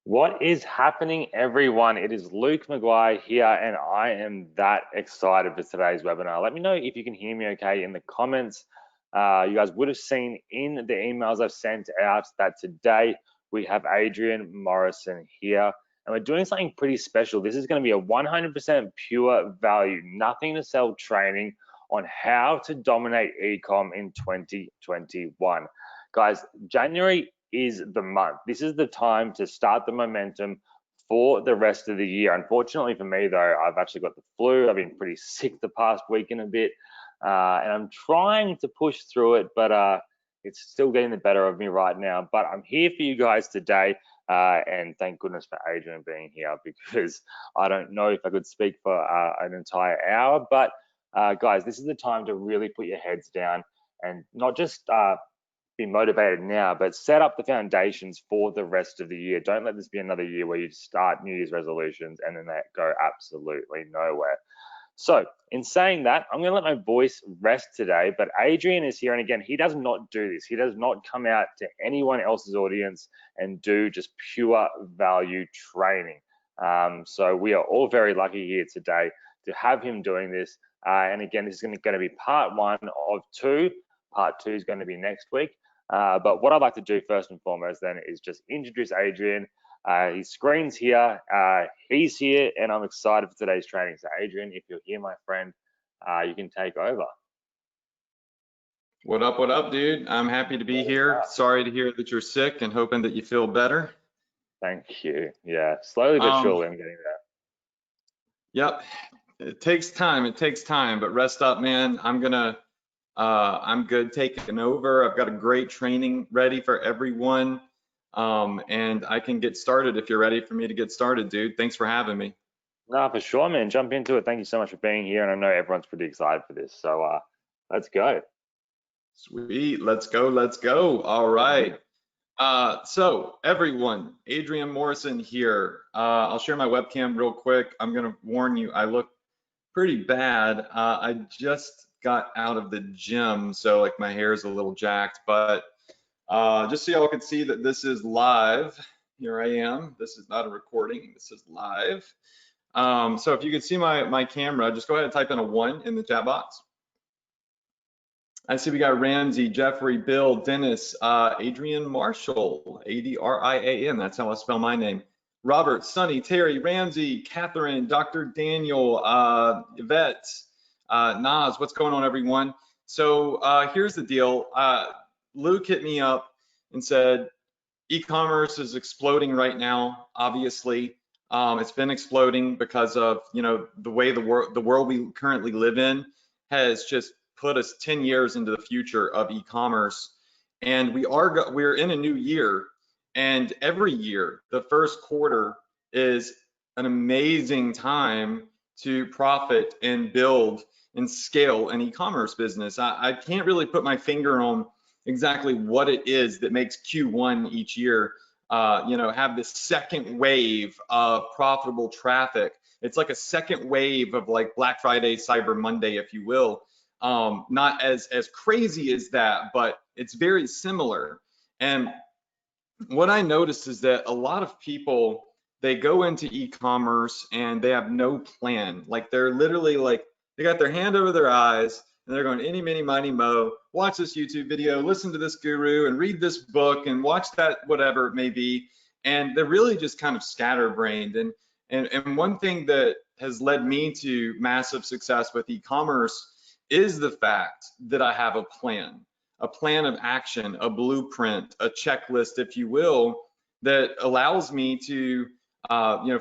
What is happening, everyone? It is Luke Maguire here, and I am that excited for today's webinar. Let me know if you can hear me okay in the comments. You guys would have seen in the emails I've sent out that today we have Adrian Morrison here, and we're doing something pretty special. This is going to be a 100% pure value, nothing to sell training on how to dominate ecom in 2021. Guys, January is the month. This is the time to start the momentum for the rest of the year. Unfortunately for me, though, I've actually got the flu. I've been pretty sick the past week and a bit, and I'm trying to push through it, but it's still getting the better of me right now. But I'm here for you guys today, and thank goodness for Adrian being here, because I don't know if I could speak for an entire hour. But guys, this is the time to really put your heads down and not just be motivated now, but set up the foundations for the rest of the year. Don't let this be another year where you start New Year's resolutions and then they go absolutely nowhere. So in saying that, I'm going to let my voice rest today, but Adrian is here. And again, he does not do this. He does not come out to anyone else's audience and do just pure value training. So we are all very lucky here today to have him doing this. And again, this is going to be part one of two. Part two is going to be next week. But what I'd like to do first and foremost then is just introduce Adrian. His screen's here, he's here, and I'm excited for today's training. So Adrian, if you're here, my friend, you can take over. What up, dude? I'm happy to be here. Sorry to hear that you're sick and hoping that you feel better. Thank you. Yeah, slowly but surely I'm getting there. Yep, it takes time, but rest up, man. I'm good taking over. I've got a great training ready for everyone. And I can get started if you're ready for me to get started, dude. Thanks for having me. No, for sure, man. Jump into it. Thank you so much for being here. And I know everyone's pretty excited for this. So let's go. Sweet, let's go. All right. So everyone, Adrian Morrison here. I'll share my webcam real quick. I'm gonna warn you, I look pretty bad. I just got out of the gym, so like my hair is a little jacked, but just so y'all can see that this is live. Here I am. This is not a recording, this is live. So if you can see my camera, just go ahead and type in a 1 in the chat box. I see we got Ramsey, Jeffrey, Bill, Dennis, Adrian Marshall, Adrian, that's how I spell my name. Robert, Sonny, Terry, Ramsey, Catherine, Dr. Daniel, Yvette, Nas, what's going on, everyone? So here's the deal. Luke hit me up and said, e-commerce is exploding right now, obviously. It's been exploding because of, the way the world we currently live in has just put us 10 years into the future of e-commerce, and we're in a new year, and every year the first quarter is an amazing time to profit and build and scale an e-commerce business. I can't really put my finger on exactly what it is that makes Q1 each year have this second wave of profitable traffic. It's like a second wave of like Black Friday, Cyber Monday, if you will. Not as crazy as that, but it's very similar. And what I noticed is that a lot of people, they go into e-commerce and they have no plan. Like they're literally like, they got their hand over their eyes and they're going any, mini, miny, mo, watch this YouTube video, listen to this guru and read this book and watch that, whatever it may be. And they're really just kind of scatterbrained. And one thing that has led me to massive success with e-commerce is the fact that I have a plan of action, a blueprint, a checklist, if you will, that allows me to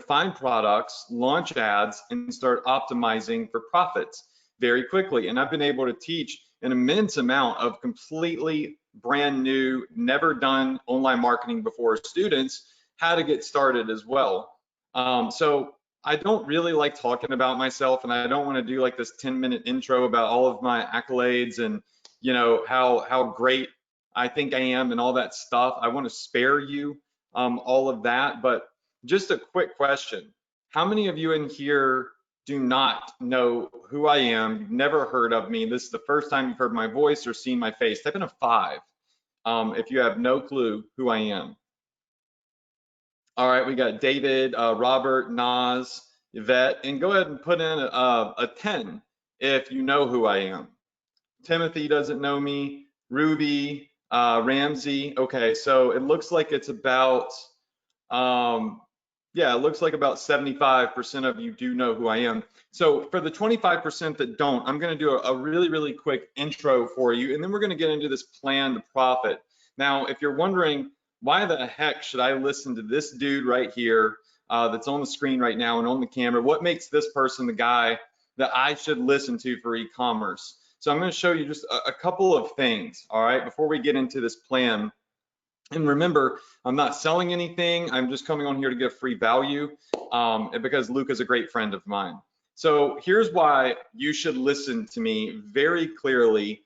find products, launch ads, and start optimizing for profits very quickly. And I've been able to teach an immense amount of completely brand new, never done online marketing before students how to get started as well. So I don't really like talking about myself, and I don't want to do like this 10-minute intro about all of my accolades and how great I think I am and all that stuff. I want to spare you all of that, but just a quick question. How many of you in here do not know who I am? You've never heard of me. This is the first time you've heard my voice or seen my face. Type in a 5 if you have no clue who I am. All right, we got David, Robert, Nas, Yvette, and go ahead and put in a 10 if you know who I am. Timothy doesn't know me. Ruby, Ramsey. Okay, so it looks like it's about, yeah, it looks like about 75% of you do know who I am. So for the 25% that don't, I'm going to do a really, really quick intro for you, and then we're going to get into this plan to profit. Now, if you're wondering, why the heck should I listen to this dude right here that's on the screen right now and on the camera? What makes this person the guy that I should listen to for e-commerce? So I'm going to show you just a couple of things, all right, before we get into this plan. And remember, I'm not selling anything. I'm just coming on here to give free value because Luke is a great friend of mine. So here's why you should listen to me very clearly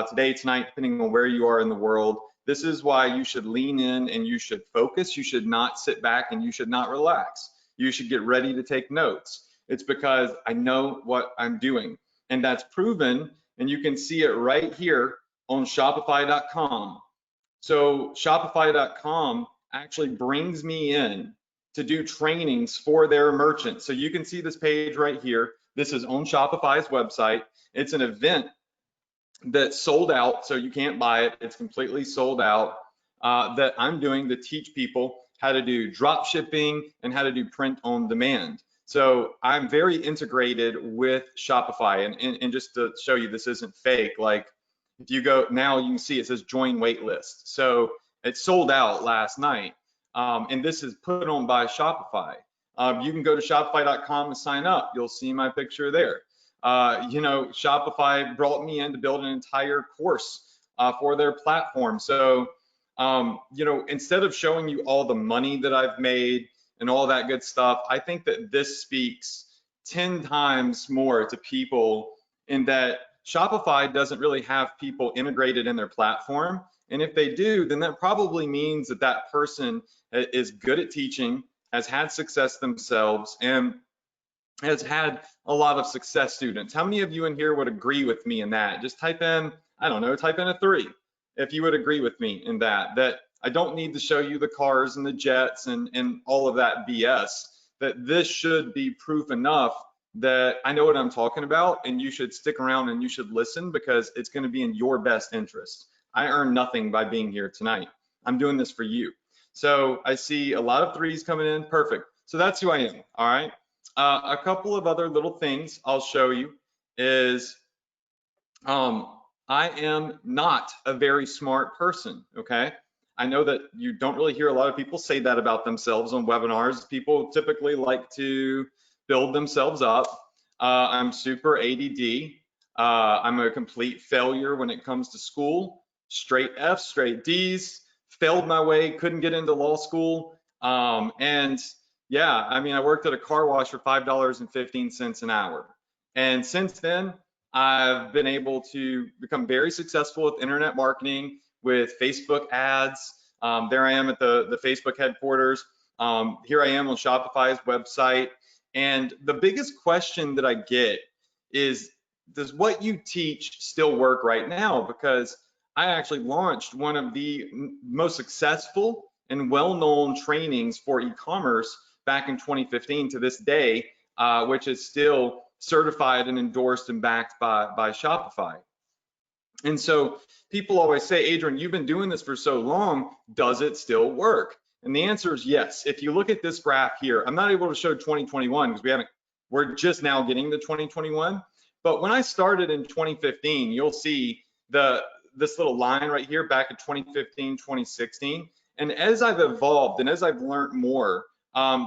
today, tonight, depending on where you are in the world. This is why you should lean in and you should focus. You should not sit back and you should not relax. You should get ready to take notes. It's because I know what I'm doing. And that's proven, and you can see it right here on Shopify.com. So Shopify.com actually brings me in to do trainings for their merchants. So you can see this page right here. This is on Shopify's website. It's an event that's sold out, so you can't buy it. It's completely sold out that I'm doing to teach people how to do drop shipping and how to do print on demand. So I'm very integrated with Shopify. And just to show you this isn't fake, like if you go now, you can see it says join waitlist. So it sold out last night. And this is put on by Shopify. You can go to shopify.com and sign up. You'll see my picture there. You know, Shopify brought me in to build an entire course for their platform. So, you know, instead of showing you all the money that I've made and all that good stuff, I think that this speaks 10 times more to people in that Shopify doesn't really have people integrated in their platform. And if they do, then that probably means that that person is good at teaching, has had success themselves, and has had a lot of success students. How many of you in here would agree with me in that? Just type in, I don't know, type in a 3 if you would agree with me in that I don't need to show you the cars and the jets and all of that BS, that this should be proof enough that I know what I'm talking about, and you should stick around and you should listen because it's going to be in your best interest. I earn nothing by being here tonight. I'm doing this for you. So I see a lot of 3s coming in. Perfect. So that's who I am. All right. A couple of other little things I'll show you is I am not a very smart person, okay? I know that you don't really hear a lot of people say that about themselves on webinars. People typically like to build themselves up. I'm super ADD. I'm a complete failure when it comes to school. Straight F's, straight D's, failed my way, couldn't get into law school. And yeah, I mean, I worked at a car wash for $5.15 an hour. And since then, I've been able to become very successful with internet marketing, with Facebook ads. There I am at the Facebook headquarters. Here I am on Shopify's website. And the biggest question that I get is, does what you teach still work right now? Because I actually launched one of the most successful and well-known trainings for e-commerce back in 2015 to this day, which is still certified and endorsed and backed by Shopify. And so people always say, Adrian, you've been doing this for so long, does it still work? And the answer is yes. If you look at this graph here, I'm not able to show 2021 because we're just now getting to 2021. But when I started in 2015, you'll see this little line right here back in 2015, 2016. And as I've evolved and as I've learned more,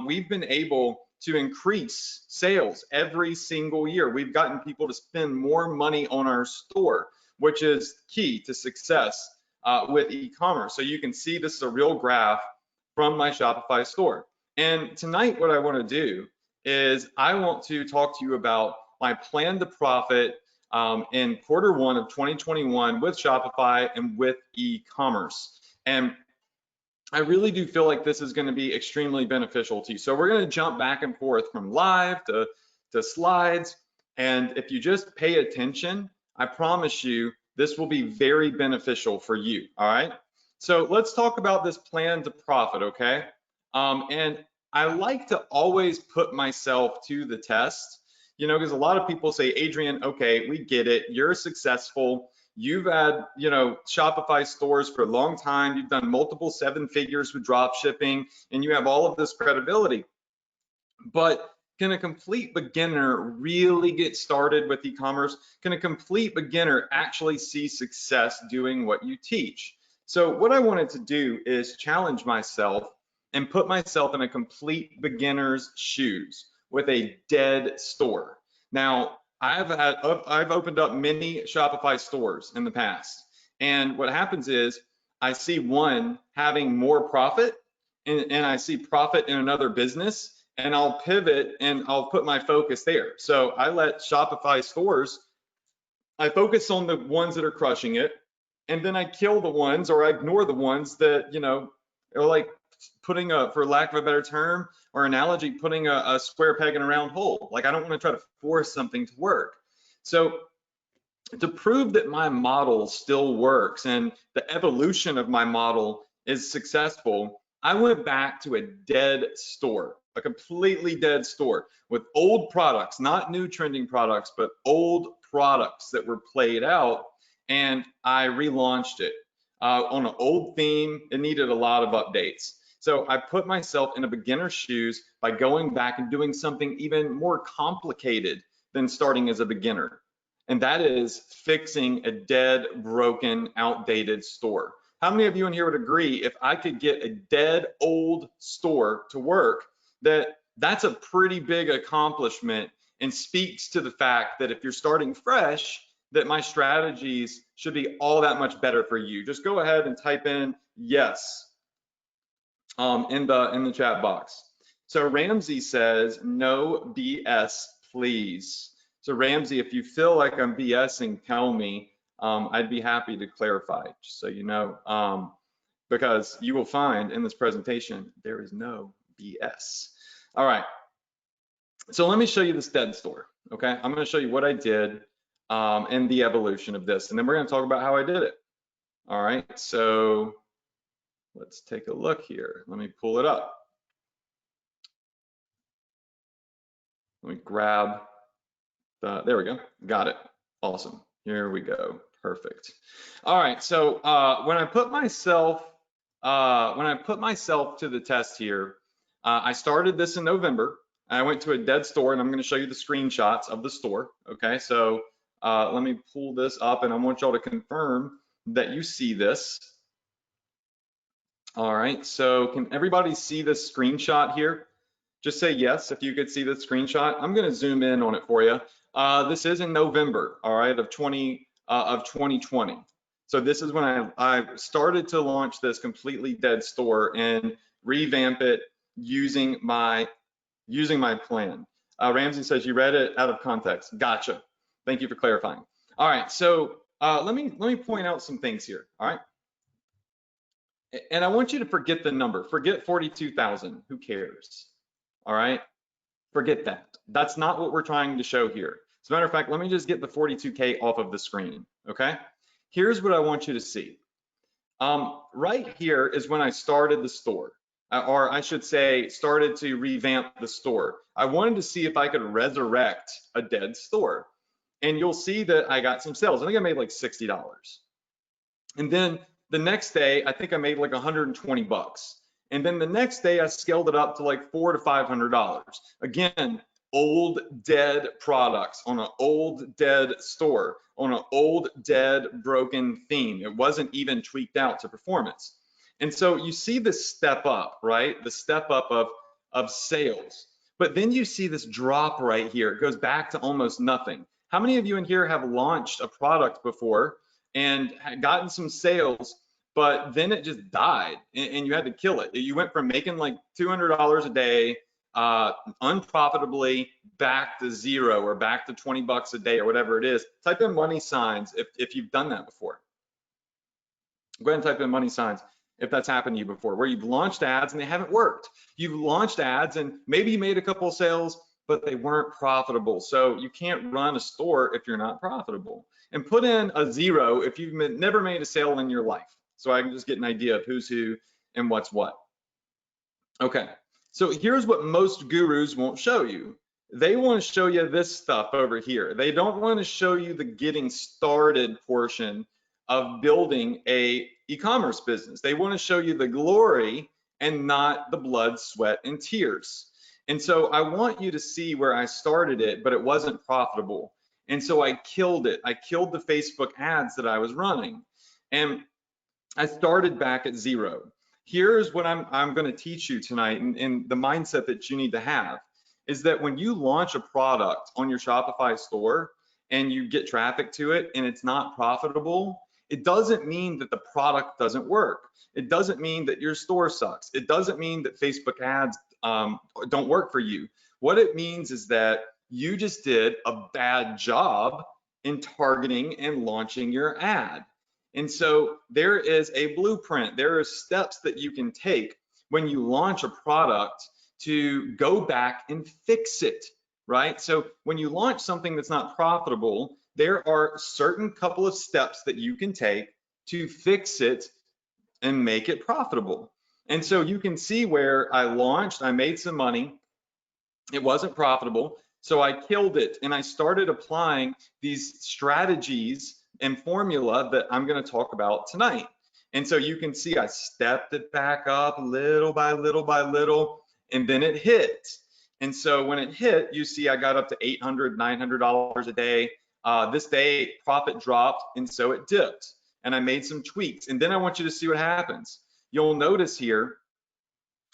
we've been able to increase sales every single year. We've gotten people to spend more money on our store, which is key to success with e-commerce. So you can see this is a real graph from my Shopify store. And tonight, what I want to do is I want to talk to you about my plan to profit in Q1 of 2021 with Shopify and with e-commerce. And I really do feel like this is going to be extremely beneficial to you. So we're going to jump back and forth from live to slides. And if you just pay attention, I promise you, this will be very beneficial for you. All right. So let's talk about this plan to profit. Okay. And I like to always put myself to the test, you know, because a lot of people say, Adrian, okay, we get it. You're successful. You've had, you know, Shopify stores for a long time. You've done multiple 7 figures with drop shipping, and you have all of this credibility. But can a complete beginner really get started with e-commerce? Can a complete beginner actually see success doing what you teach? So what I wanted to do is challenge myself and put myself in a complete beginner's shoes with a dead store. Now, I've opened up many Shopify stores in the past, and what happens is I see one having more profit, and I see profit in another business, and I'll pivot and I'll put my focus there. So I let Shopify stores, I focus on the ones that are crushing it, and then I kill the ones, or I ignore the ones that, you know, are like putting a, for lack of a better term or analogy, putting a square peg in a round hole. Like, I don't want to try to force something to work. So to prove that my model still works and the evolution of my model is successful, I went back to a dead store, a completely dead store with old products, not new trending products, but old products that were played out, and I relaunched it on an old theme. It needed a lot of updates. So I put myself in a beginner's shoes by going back and doing something even more complicated than starting as a beginner. And that is fixing a dead, broken, outdated store. How many of you in here would agree if I could get a dead, old store to work, that's a pretty big accomplishment and speaks to the fact that if you're starting fresh, that my strategies should be all that much better for you. Just go ahead and type in yes in the chat box. So Ramsey says, no BS, please. So Ramsey, if you feel like I'm BSing, tell me. I'd be happy to clarify, just so you know, because you will find in this presentation, there is no BS. All right, so let me show you this dead store, okay? I'm gonna show you what I did and the evolution of this, and then we're gonna talk about how I did it. All right, so let's take a look here. Let me pull it up. Let me grab there we go, got it, awesome. Here we go, perfect. All right, so when I put myself to the test here, I started this in November. I went to a dead store, and I'm going to show you the screenshots of the store. Okay, so let me pull this up, and I want y'all to confirm that you see this. All right, so can everybody see this screenshot here? Just say yes if you could see the screenshot. I'm going to zoom in on it for you. This is in November, all right, of 2020. So this is when I started to launch this completely dead store and revamp it using my plan. Ramsey says you read it out of context. Gotcha. Thank you for clarifying. All right, so let me point out some things here. All right. And I want you to forget the number. Forget 42,000. Who cares? All right, forget that. That's not what we're trying to show here. As a matter of fact, let me just get the 42K off of the screen, okay? Here's what I want you to see. Right here is when I started the store, or I should say started to revamp the store. I wanted to see if I could resurrect a dead store. And you'll see that I got some sales. I think I made like $60. And then the next day, I think I made like 120 bucks. And then the next day I scaled it up to like $400 to $500. Again, old dead products on an old dead store, on an old dead broken theme. It wasn't even tweaked out to performance. And so you see this step up, right? The step up of sales. But then you see this drop right here. It goes back to almost nothing. How many of you in here have launched a product before and gotten some sales, but then it just died and you had to kill it? You went from making like $200 a day unprofitably back to zero or back to 20 bucks a day or whatever it is. Type in money signs if you've done that before. Go ahead and type in money signs if that's happened to you before, where you've launched ads and they haven't worked. You've launched ads and maybe you made a couple of sales, but they weren't profitable. So you can't run a store if you're not profitable. And put in a 0 if you've never made a sale in your life, so I can just get an idea of who's who and what's what. Okay, so here's what most gurus won't show you. They want to show you this stuff over here. They don't want to show you the getting started portion of building a e-commerce business. They want to show you the glory and not the blood, sweat, and tears. And so I want you to see where I started it, but it wasn't profitable. And so I killed it. I killed the Facebook ads that I was running. And I started back at zero. Here's what I'm going to teach you tonight, and the mindset that you need to have is that when you launch a product on your Shopify store and you get traffic to it and it's not profitable, it doesn't mean that the product doesn't work. It doesn't mean that your store sucks. It doesn't mean that Facebook ads don't work for you. What it means is that you just did a bad job in targeting and launching your ad. And so there is a blueprint. There are steps that you can take when you launch a product to go back and fix it, right? So when you launch something that's not profitable, there are certain couple of steps that you can take to fix it and make it profitable. And so you can see where I launched, I made some money, it wasn't profitable, so I killed it and I started applying these strategies and formula that I'm going to talk about tonight. And so you can see I stepped it back up little by little by little, and then it hit. And so when it hit, you see I got up to $800, $900 a day. This day profit dropped, and so it dipped. And I made some tweaks. And then I want you to see what happens. You'll notice here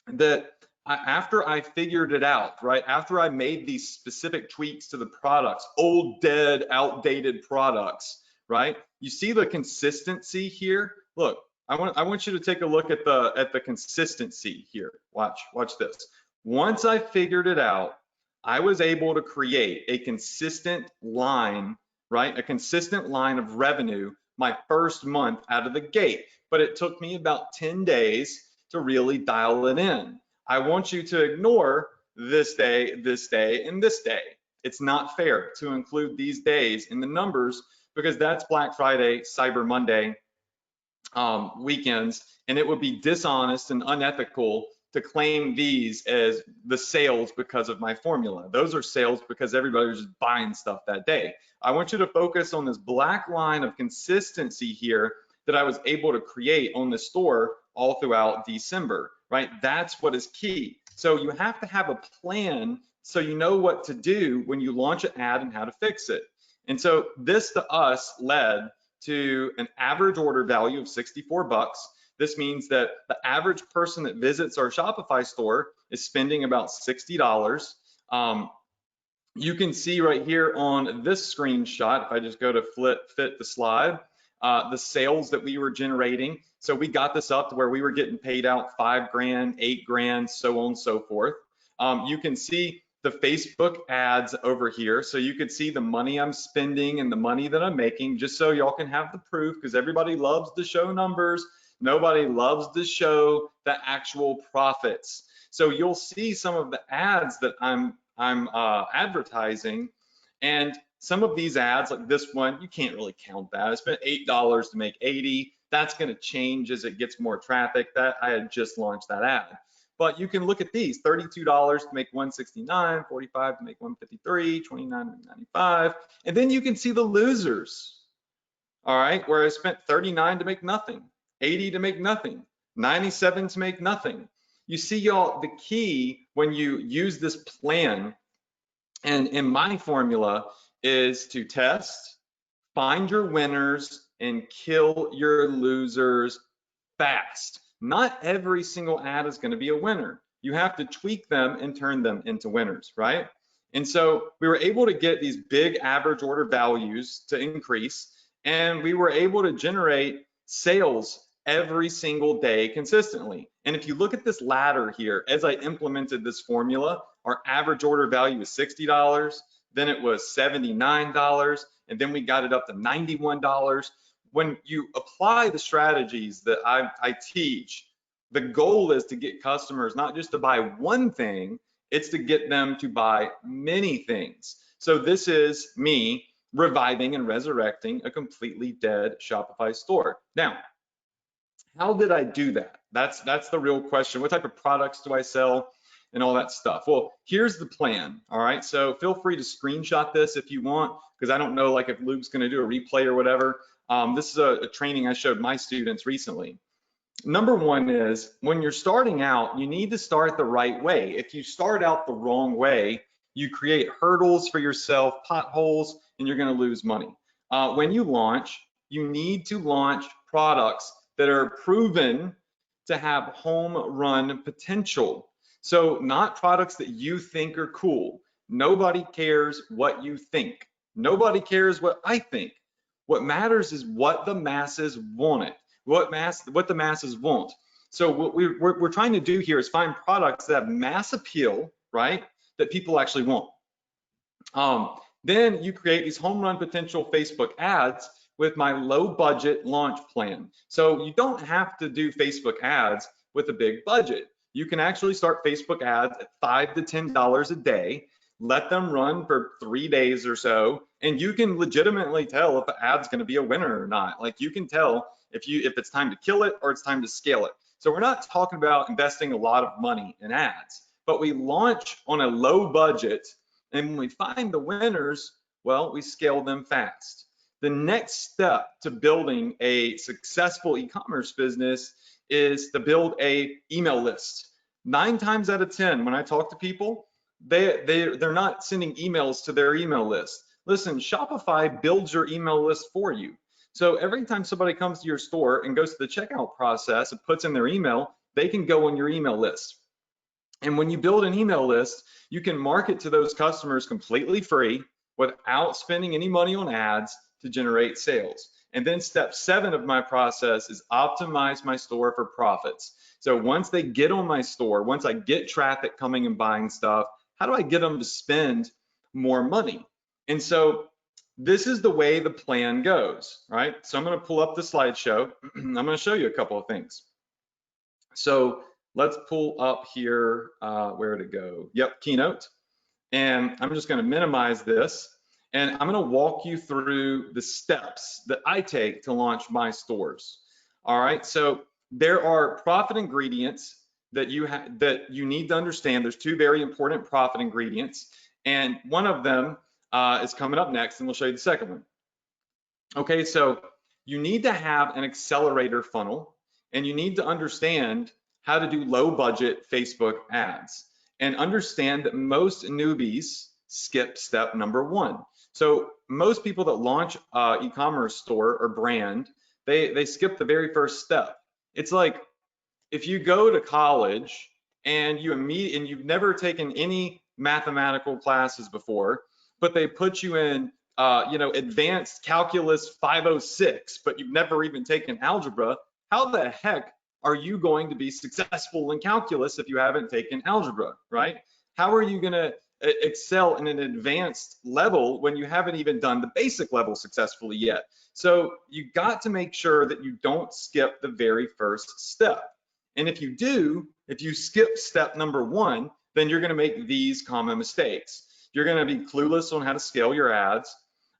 that after I figured it out, right, after I made these specific tweaks to the products, old, dead, outdated products, right, you see the consistency here. Look, I want you to take a look at the consistency here. Watch this. Once I figured it out, I was able to create a consistent line, right, a consistent line of revenue my first month out of the gate. But it took me about 10 days to really dial it in. I want you to ignore this day, and this day. It's not fair to include these days in the numbers because that's Black Friday, Cyber Monday weekends, and it would be dishonest and unethical to claim these as the sales because of my formula. Those are sales because everybody was just buying stuff that day. I want you to focus on this black line of consistency here that I was able to create on the store all throughout December, right? That's what is key. So you have to have a plan so you know what to do when you launch an ad and how to fix it. And so this to us led to an average order value of 64 bucks. This means that the average person that visits our Shopify store is spending about $60. You can see right here on this screenshot, if I just go to fit the slide, the sales that we were generating. So we got this up to where we were getting paid out 5 grand, 8 grand, so on and so forth. You can see the Facebook ads over here. So you can see the money I'm spending and the money that I'm making, just so y'all can have the proof, because everybody loves to show numbers. Nobody loves to show the actual profits. So you'll see some of the ads that I'm advertising, and some of these ads, like this one, you can't really count that. I spent $8 to make 80. That's going to change as it gets more traffic. That I had just launched that ad. But you can look at these: $32 to make 169, $45 to make 153, $29 to make 95, and then you can see the losers. All right, where I spent $39 to make nothing, $80 to make nothing, $97 to make nothing. You see, y'all, the key when you use this plan and in my formula is to test, find your winners, and kill your losers fast. Not every single ad is going to be a winner. You have to tweak them and turn them into winners, right? And so we were able to get these big average order values to increase, and we were able to generate sales every single day consistently. And if you look at this ladder here, as I implemented this formula, our average order value was $60, then it was $79, and then we got it up to $91. When you apply the strategies that I teach, the goal is to get customers not just to buy one thing, it's to get them to buy many things. So this is me reviving and resurrecting a completely dead Shopify store. Now, how did I do that? That's the real question. What type of products do I sell and all that stuff? Well, here's the plan. All right, so feel free to screenshot this if you want, because I don't know like if Luke's going to do a replay or whatever. This is a training I showed my students recently. Number one is when you're starting out, you need to start the right way. If you start out the wrong way, you create hurdles for yourself, potholes, and you're going to lose money. When you launch, you need to launch products that are proven to have home run potential. So not products that you think are cool. Nobody cares what you think. Nobody cares what I think. What matters is what the masses want it. What the masses want. So what we're trying to do here is find products that have mass appeal, right? That people actually want. Then you create these home run potential Facebook ads with my low budget launch plan. So you don't have to do Facebook ads with a big budget. You can actually start Facebook ads at $5 to $10 a day, let them run for 3 days or so, and you can legitimately tell if an ad's going to be a winner or not. Like you can tell if it's time to kill it or it's time to scale it. So we're not talking about investing a lot of money in ads, but we launch on a low budget, and when we find the winners, well, we scale them fast. The next step to building a successful e-commerce business is to build a email list. 9 times out of 10, when I talk to people, they're not sending emails to their email list. Listen, Shopify builds your email list for you. So every time somebody comes to your store and goes to the checkout process and puts in their email, they can go on your email list. And when you build an email list, you can market to those customers completely free without spending any money on ads to generate sales. And then step 7 of my process is optimize my store for profits. So once they get on my store, once I get traffic coming and buying stuff, how do I get them to spend more money? And so this is the way the plan goes, right? So I'm going to pull up the slideshow. I'm going to show you a couple of things. So let's pull up here, where to go? Yep, Keynote. And I'm just going to minimize this. And I'm going to walk you through the steps that I take to launch my stores. All right, so there are profit ingredients that you need to understand. There's 2 very important profit ingredients, and one of them is coming up next, and we'll show you the second one. Okay, so you need to have an accelerator funnel, and you need to understand how to do low budget Facebook ads, and understand that most newbies skip step number 1. So most people that launch e-commerce store or brand, they skip the very first step. It's like if you go to college and you've never taken any mathematical classes before, but they put you in advanced calculus 506, but you've never even taken algebra, how the heck are you going to be successful in calculus if you haven't taken algebra, right? How are you going to excel in an advanced level when you haven't even done the basic level successfully yet? So you got to make sure that you don't skip the very first step. And if you skip step number 1, then you're going to make these common mistakes. You're going to be clueless on how to scale your ads.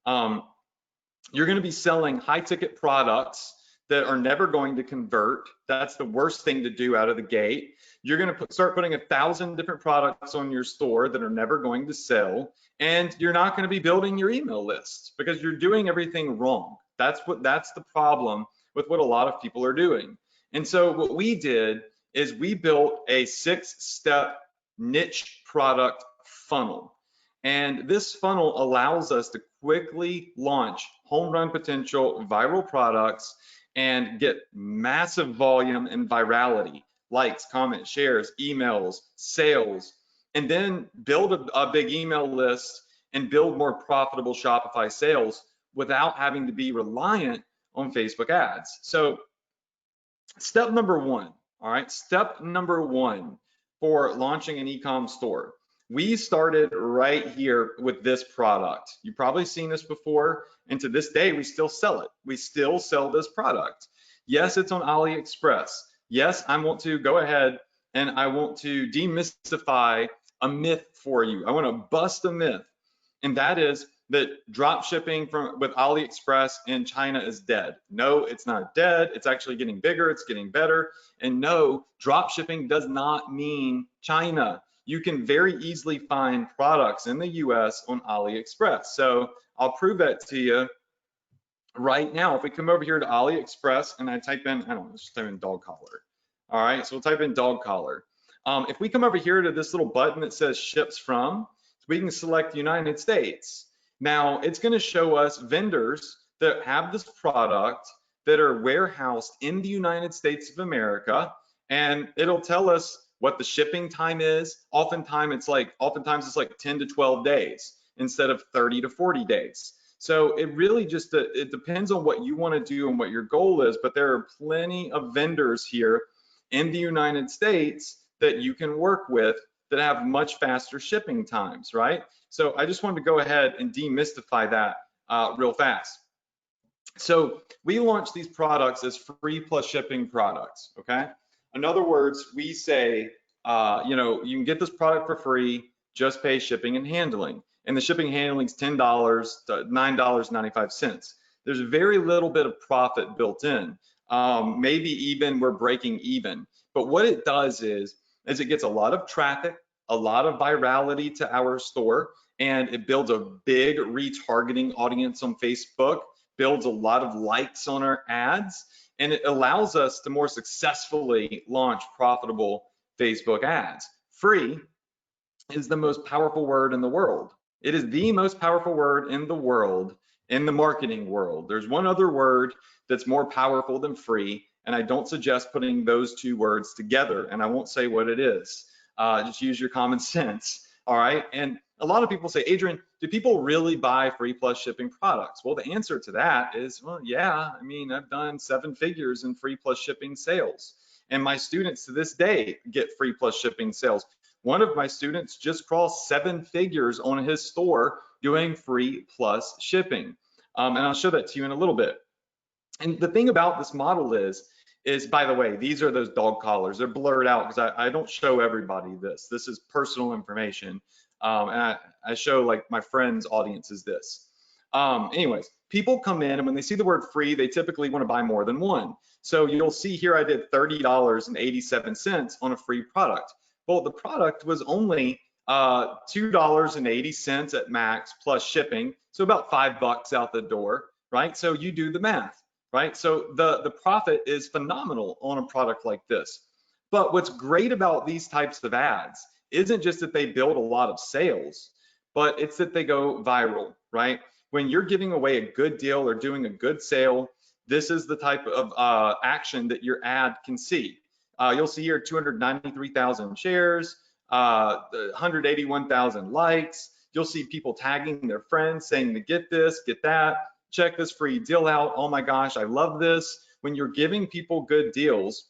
You're going to be selling high ticket products that are never going to convert. That's the worst thing to do out of the gate. You're going to start putting 1,000 different products on your store that are never going to sell, and you're not going to be building your email list because you're doing everything wrong. That's the problem with what a lot of people are doing. And so what we did is we built a 6-step niche product funnel. And this funnel allows us to quickly launch home run potential viral products and get massive volume and virality, likes, comments, shares, emails, sales, and then build a big email list and build more profitable Shopify sales without having to be reliant on Facebook ads. So step number 1, all right, step number 1 for launching an e-com store. We started right here with this product. You've probably seen this before, and to this day, we still sell it. We still sell this product. Yes, it's on AliExpress. Yes, I want to go ahead and I want to demystify a myth for you. I want to bust a myth, and that is that drop shipping with AliExpress in China is dead. No, it's not dead. It's actually getting bigger. It's getting better. And no, drop shipping does not mean China. You can very easily find products in the US on AliExpress. So I'll prove that to you right now. If we come over here to AliExpress and I type in, I don't know, let's type in dog collar. All right, so we'll type in dog collar. If we come over here to this little button that says ships from, we can select United States. Now it's going to show us vendors that have this product that are warehoused in the United States of America, and it'll tell us what the shipping time is. Oftentimes it's like 10 to 12 days instead of 30 to 40 days. So it really just it depends on what you want to do and what your goal is, but there are plenty of vendors here in the United States that you can work with that have much faster shipping times, right? So I just wanted to go ahead and demystify that real fast. So we launched these products as free plus shipping products, okay? In other words, we say, you know, you can get this product for free, just pay shipping and handling. And the shipping and handling is $10 to $9.95. There's very little bit of profit built in. Maybe even we're breaking even. But what it does is it gets a lot of traffic, a lot of virality to our store, and it builds a big retargeting audience on Facebook, builds a lot of likes on our ads, and it allows us to more successfully launch profitable Facebook ads. Free is the most powerful word in the world. It is the most powerful word in the world, in the marketing world. There's one other word that's more powerful than free, and I don't suggest putting those two words together, and I won't say what it is. Just use your common sense, all right? And a lot of people say, Adrian, do people really buy free plus shipping products? Well, the answer to that is, well, yeah. I mean, I've done 7 figures in free plus shipping sales, and my students to this day get free plus shipping sales. One of my students just crossed 7 figures on his store doing free plus shipping. And I'll show that to you in a little bit. And the thing about this model is by the way, these are those dog collars. They're blurred out because I don't show everybody this. This is personal information. And I show like my friends' audiences this. Anyways, people come in and when they see the word free, they typically want to buy more than one. So you'll see here I did $30.87 on a free product. Well, the product was only $2.80 at max plus shipping, so about $5 out the door, right? So you do the math, right? So the profit is phenomenal on a product like this. But what's great about these types of ads isn't just that they build a lot of sales, but it's that they go viral, right? When you're giving away a good deal or doing a good sale, this is the type of action that your ad can see. You'll see here 293,000 shares, 181,000 likes. You'll see people tagging their friends saying to get this, get that, check this free deal out. Oh my gosh, I love this. When you're giving people good deals,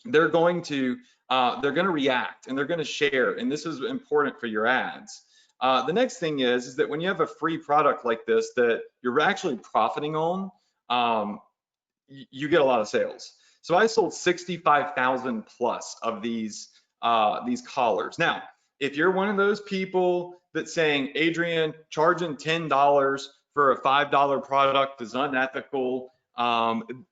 they're going to react and they're going to share, and this is important for your ads. The next thing is that when you have a free product like this that you're actually profiting on, you get a lot of sales. So I sold 65,000 plus of these collars. Now, if you're one of those people that's saying, Adrian, charging $10 for a $5 product is unethical,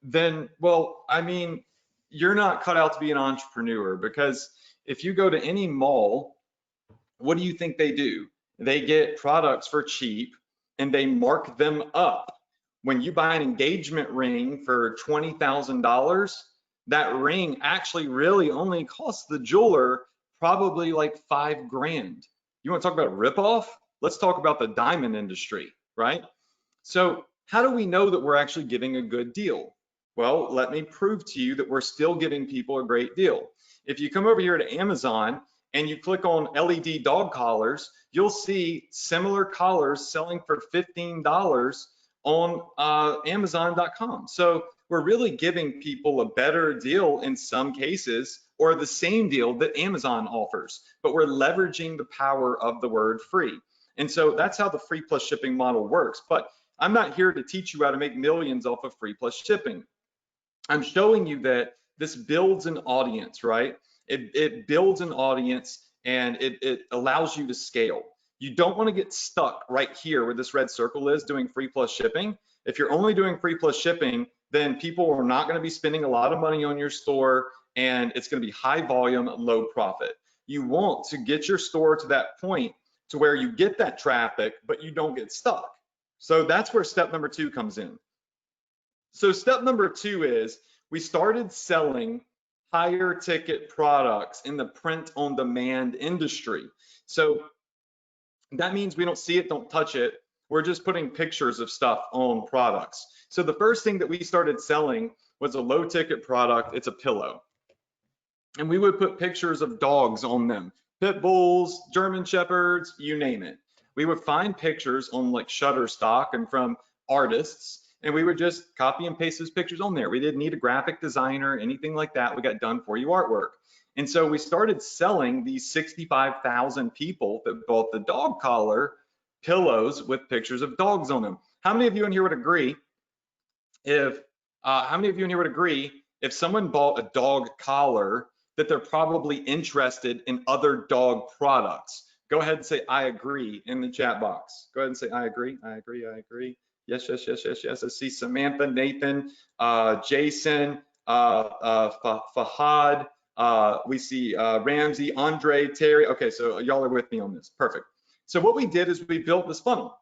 then, well, I mean, you're not cut out to be an entrepreneur, because if you go to any mall, what do you think they do? They get products for cheap and they mark them up. When you buy an engagement ring for $20,000, that ring actually really only costs the jeweler probably like $5,000. You want to talk about ripoff? Let's talk about the diamond industry, right? So how do we know that we're actually giving a good deal? Well, let me prove to you that we're still giving people a great deal. If you come over here to Amazon and you click on LED dog collars, you'll see similar collars selling for $15 on Amazon.com. So we're really giving people a better deal in some cases, or the same deal that Amazon offers, but we're leveraging the power of the word free. And so that's how the free plus shipping model works. But I'm not here to teach you how to make millions off of free plus shipping. I'm showing you that this builds an audience, right? It builds an audience, and it allows you to scale. You don't want to get stuck right here where this red circle is doing free plus shipping. If you're only doing free plus shipping, then people are not going to be spending a lot of money on your store, and it's going to be high volume, low profit. You want to get your store to that point to where you get that traffic, but you don't get stuck. So that's where step number 2 comes in. So step number 2 is we started selling higher ticket products in the print on demand industry. So that means we don't see it, don't touch it. We're just putting pictures of stuff on products. So the first thing that we started selling was a low ticket product. It's a pillow. And we would put pictures of dogs on them, pit bulls, German shepherds, you name it. We would find pictures on like Shutterstock and from artists, and we would just copy and paste those pictures on there. We didn't need a graphic designer, anything like that. We got done for you artwork. And so we started selling these 65,000 people that bought the dog collar pillows with pictures of dogs on them. How many of you in here would agree if someone bought a dog collar that they're probably interested in other dog products? Go ahead and say I agree in the chat box. Go ahead and say I agree, I agree, I agree. Yes, yes, yes, yes, yes. I see Samantha, Nathan, Jason, Fahad. We see Ramsey, Andre, Terry. Okay, so y'all are with me on this. Perfect. So what we did is we built this funnel.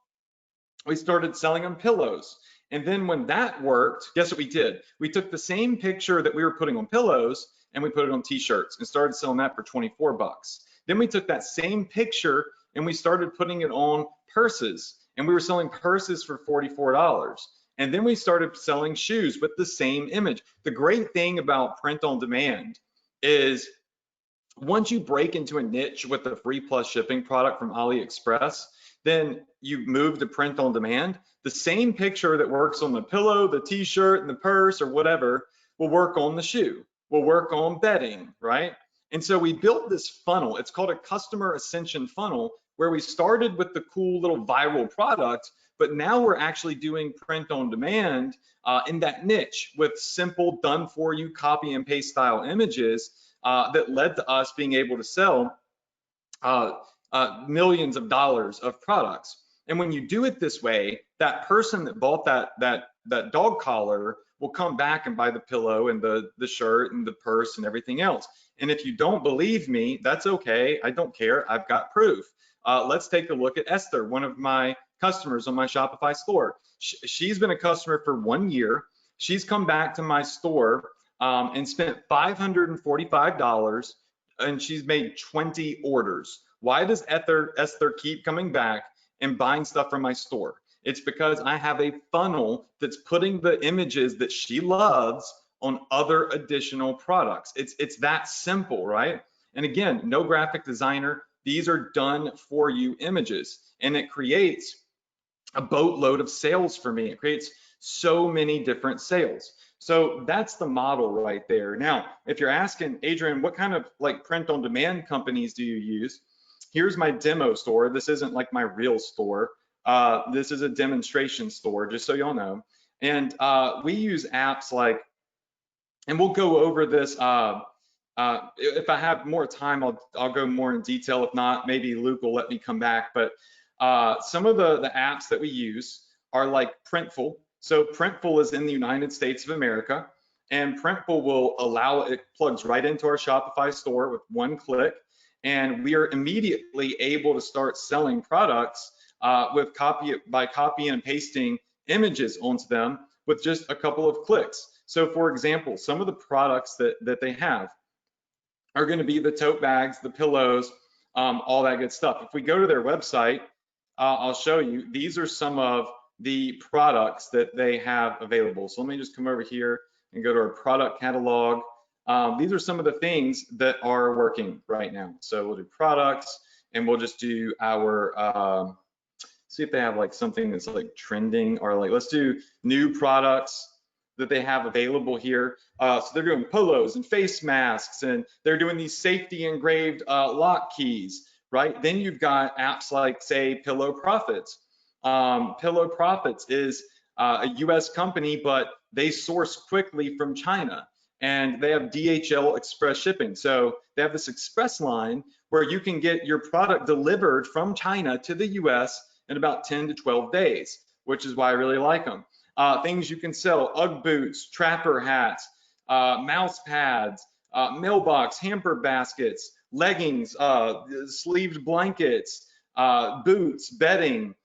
We started selling them pillows. And then when that worked, guess what we did? We took the same picture that we were putting on pillows and we put it on t-shirts and started selling that for 24 bucks. Then we took that same picture and we started putting it on purses, and we were selling purses for $44. And then we started selling shoes with the same image. The great thing about print on demand is once you break into a niche with a free plus shipping product from AliExpress, then you move to print on demand. The same picture that works on the pillow, the t-shirt, and the purse or whatever will work on the shoe, will work on bedding, right? And so we built this funnel. It's called a customer ascension funnel, where we started with the cool little viral product, but now we're actually doing print on demand in that niche with simple done for you copy and paste style images that led to us being able to sell millions of dollars of products. And when you do it this way, that person that bought that dog collar will come back and buy the pillow and the shirt and the purse and everything else. And if you don't believe me, that's okay. I don't care. I've got proof. Let's take a look at Esther, one of my customers on my Shopify store. She's been a customer for 1 year. She's come back to my store and spent $545, and she's made 20 orders. Why does Esther keep coming back and buying stuff from my store? It's because I have a funnel that's putting the images that she loves on other additional products. It's that simple, right? And again, no graphic designer. These are done for you images, and it creates a boatload of sales for me. It creates so many different sales. So that's the model right there. Now, if you're asking, Adrian, what kind of like print on demand companies do you use? Here's my demo store. This isn't like my real store. This is a demonstration store, just so y'all know. And we use apps like, and we'll go over this. If I have more time, I'll go more in detail. If not, maybe Luke will let me come back. But some of the apps that we use are like Printful. So Printful is in the United States of America, and Printful will allow, it plugs right into our Shopify store with one click, and we are immediately able to start selling products by copying and pasting images onto them with just a couple of clicks. So for example, some of the products that they have are going to be the tote bags, the pillows, all that good stuff. If we go to their website, I'll show you, these are some of the products that they have available. So let me just come over here and go to our product catalog. These are some of the things that are working right now. So we'll do products, and we'll just do our, see if they have like something that's like trending, or like, let's do new products that they have available here. So they're doing polos and face masks, and they're doing these safety engraved lock keys, right? Then you've got apps like, say, Pillow Profits. Pillow Profits is a US company, but they source quickly from China. and they have DHL express shipping. So they have this express line where you can get your product delivered from China to the US in about 10 to 12 days, which is why I really like them. Things you can sell: Ugg boots, trapper hats, mouse pads, mailbox, hamper baskets, leggings, sleeved blankets, boots, bedding.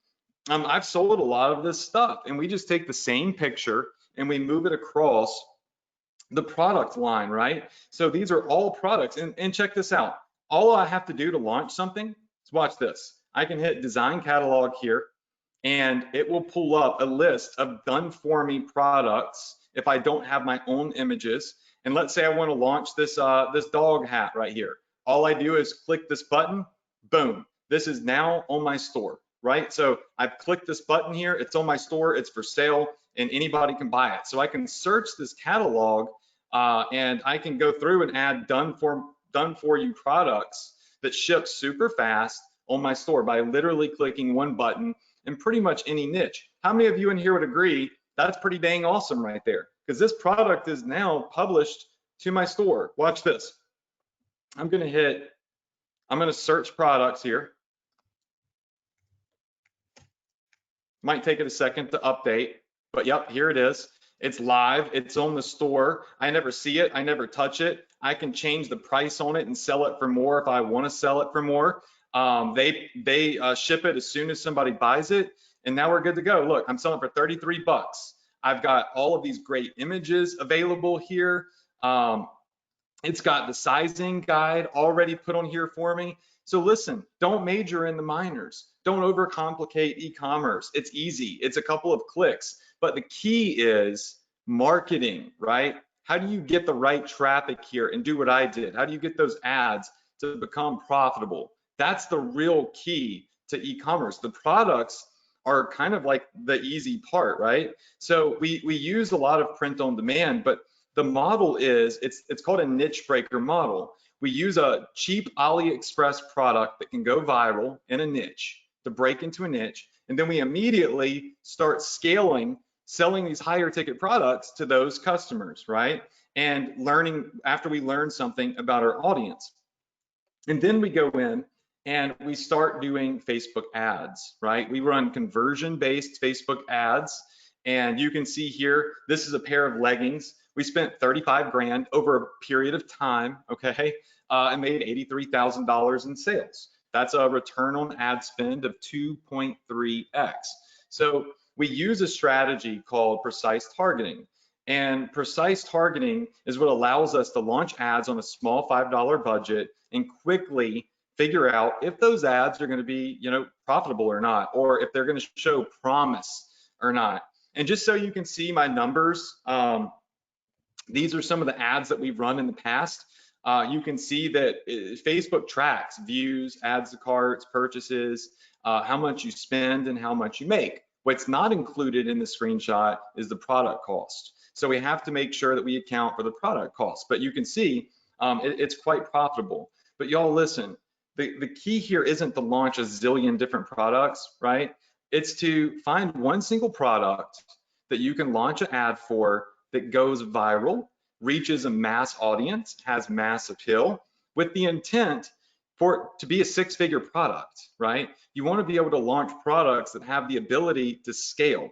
I've sold a lot of this stuff, and we just take the same picture and we move it across the product line, right? So these are all products, and check this out. All I have to do to launch something is watch this. I can hit design catalog here, and it will pull up a list of done for me products if I don't have my own images. And let's say I want to launch this this dog hat right here. All I do is click this button, boom. This is now on my store, right? So I've clicked this button here, it's on my store, it's for sale, and anybody can buy it. So I can search this catalog and I can go through and add done for you products that ship super fast on my store by literally clicking one button in pretty much any niche. How many of you in here would agree that's pretty dang awesome right there? Because this product is now published to my store. Watch this. I'm gonna search products here. Might take it a second to update, but yep, here it is. It's live, it's on the store. I never see it, I never touch it. I can change the price on it and sell it for more if I want to sell it for more. They ship it as soon as somebody buys it, and now we're good to go. Look, I'm selling for 33 bucks. I've got all of these great images available here. It's got the sizing guide already put on here for me. So listen, don't major in the minors. Don't overcomplicate e-commerce. It's easy. It's a couple of clicks. But the key is marketing, right? How do you get the right traffic here and do what I did? How do you get those ads to become profitable? That's the real key to e-commerce. The products are kind of like the easy part, right? So we use a lot of print on demand, but the model is, it's called a niche breaker model. We use a cheap AliExpress product that can go viral in a niche to break into a niche, and then we immediately start scaling, selling these higher ticket products to those customers, right? And learning after we learn something about our audience. And then we go in and we start doing Facebook ads, right? We run conversion-based Facebook ads, and you can see here, this is a pair of leggings. We spent 35 grand over a period of time, okay, and made $83,000 in sales. That's a return on ad spend of 2.3x. So we use a strategy called precise targeting. And precise targeting is what allows us to launch ads on a small $5 budget and quickly figure out if those ads are going to be, profitable or not, or if they're going to show promise or not. And just so you can see my numbers, these are some of the ads that we've run in the past. You can see that Facebook tracks views, adds to carts, purchases, how much you spend and how much you make. What's not included in the screenshot is the product cost. So we have to make sure that we account for the product cost. But you can see it's quite profitable. But y'all listen, the key here isn't to launch a zillion different products, right? It's to find one single product that you can launch an ad for that goes viral, reaches a mass audience, has mass appeal, with the intent for it to be a six-figure product, right? You want to be able to launch products that have the ability to scale.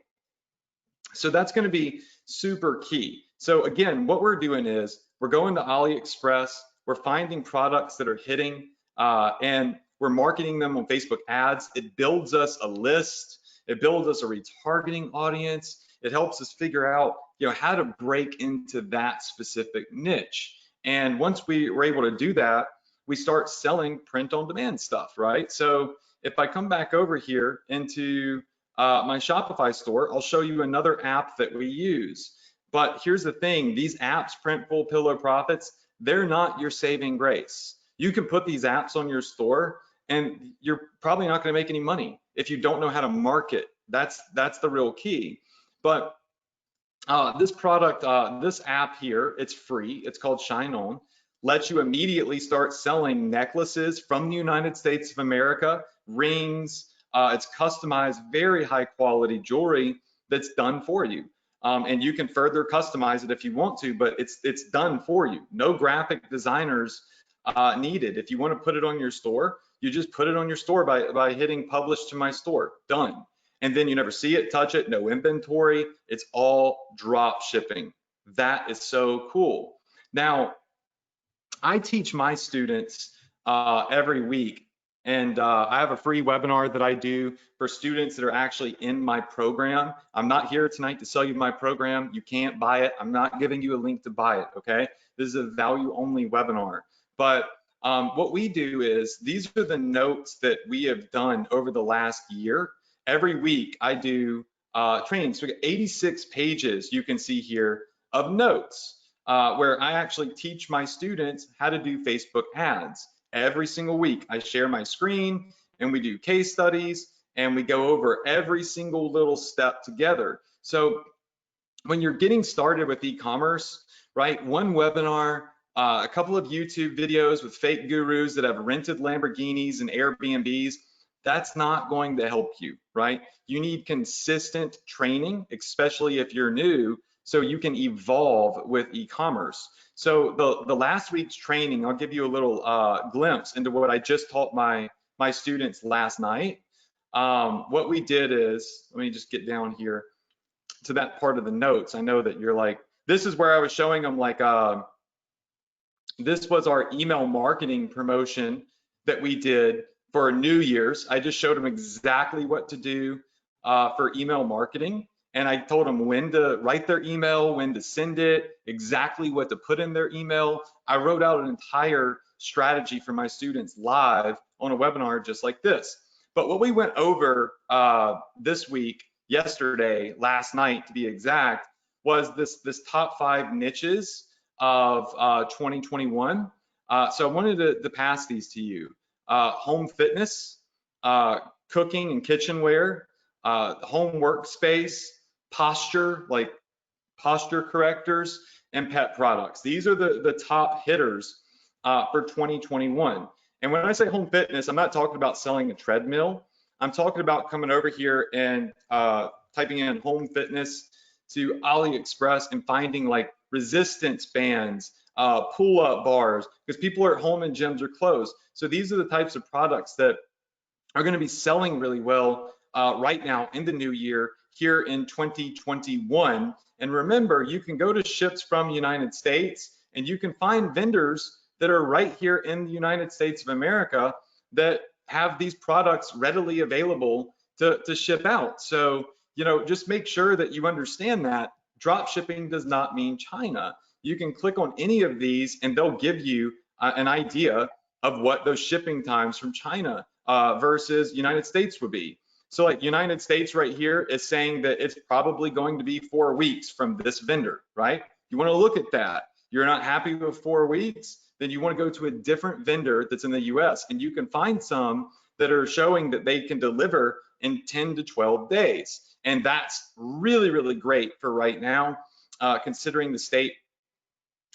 So that's going to be super key. So again, what we're doing is we're going to AliExpress, we're finding products that are hitting, and we're marketing them on Facebook ads. It builds us a list, it builds us a retargeting audience. It helps us figure out, how to break into that specific niche. And once we were able to do that, we start selling print on demand stuff, right? So if I come back over here into my Shopify store, I'll show you another app that we use. But here's the thing, these apps, Printful, Pillow Profits, they're not your saving grace. You can put these apps on your store and you're probably not going to make any money if you don't know how to market. That's the real key. But this product, this app here, it's free. It's called Shine On. Lets you immediately start selling necklaces from the United States of America, rings. It's customized, very high quality jewelry that's done for you. and you can further customize it if you want to, but it's done for you. No graphic designers needed. If you want to put it on your store, you just put it on your store by hitting publish to my store. Done. And then you never see it, touch it, no inventory. It's all drop shipping. That is so cool. Now, I teach my students every week, and I have a free webinar that I do for students that are actually in my program. I'm not here tonight to sell you my program. You can't buy it. I'm not giving you a link to buy it, okay? This is a value only webinar. But what we do is, these are the notes that we have done over the last year. Every week I do training. So we got 86 pages you can see here of notes where I actually teach my students how to do Facebook ads. Every single week I share my screen and we do case studies and we go over every single little step together. So when you're getting started with e-commerce, right, one webinar, a couple of YouTube videos with fake gurus that have rented Lamborghinis and Airbnbs, that's not going to help you, right? You need consistent training, especially if you're new, so you can evolve with e-commerce. So the last week's training, I'll give you a little glimpse into what I just taught my students last night. What we did is, let me just get down here to that part of the notes. I know that you're like, this is where I was showing them, like, this was our email marketing promotion that we did for New Year's. I just showed them exactly what to do for email marketing. And I told them when to write their email, when to send it, exactly what to put in their email. I wrote out an entire strategy for my students live on a webinar just like this. But what we went over this week, yesterday, last night to be exact, was this top 5 niches of 2021. So I wanted to pass these to you. Home fitness, cooking and kitchenware, home workspace, posture, like posture correctors, and pet products. These are the top hitters for 2021. And when I say home fitness, I'm not talking about selling a treadmill. I'm talking about coming over here and typing in home fitness to AliExpress and finding like resistance bands, pull-up bars, because people are at home and gyms are closed. So these are the types of products that are going to be selling really well right now in the new year here in 2021. And remember, you can go to Ships from United States and you can find vendors that are right here in the United States of America that have these products readily available to ship out. So, you know, just make sure that you understand that drop shipping does not mean China. You can click on any of these and they'll give you an idea of what those shipping times from China versus United States would be. So like United States right here is saying that it's probably going to be 4 weeks from this vendor, right? You want to look at that. You're not happy with 4 weeks, then you want to go to a different vendor that's in the US, and you can find some that are showing that they can deliver in 10 to 12 days. And that's really, really great for right now, considering the state